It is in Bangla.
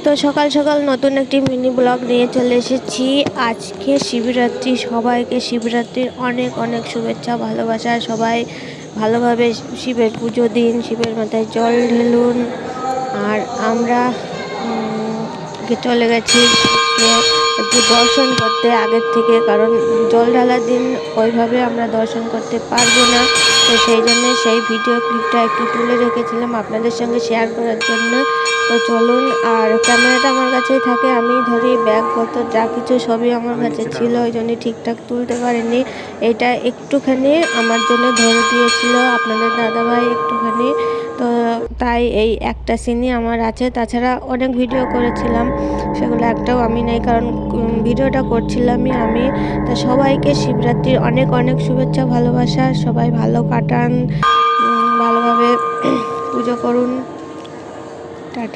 তো সকাল সকাল নতুন একটি মিনি ব্লগ নিয়ে চলে এসেছি। আজকে শিবরাত্রি, সবাইকে শিবরাত্রির অনেক অনেক শুভেচ্ছা ভালোবাসা। সবাই ভালোভাবে শিবের পুজো দিন, শিবের মাথায় জল ঢেলুন। আর আমরা চলে গেছি একটু দর্শন করতে আগের থেকে, কারণ জল ঢালার দিন ওইভাবে আমরা দর্শন করতে পারবো না। তো সেই জন্য সেই ভিডিও ক্লিপটা একটু তুলে রেখেছিলাম আপনাদের সঙ্গে শেয়ার করার জন্য। তো চলুন, আর ক্যামেরাটা আমার কাছেই থাকে, আমি ধরি, ব্যাগপত্র যা কিছু সবই আমার কাছে ছিল, ওই জন্য ঠিকঠাক তুলতে পারিনি। এটা একটুখানি আমার জন্য ধরে দিয়েছিল আপনাদের দাদাভাই একটুখানি, তো তাই এই একটা সিনই আমার আছে। তাছাড়া অনেক ভিডিও করেছিলাম, সেগুলো একটাও আমি নেই, কারণ ভিডিওটা করছিলামই আমি। তা সবাইকে শিবরাত্রির অনেক অনেক শুভেচ্ছা ভালোবাসা। সবাই ভালো কাটান, ভালোভাবে পুজো করুন। টাটা।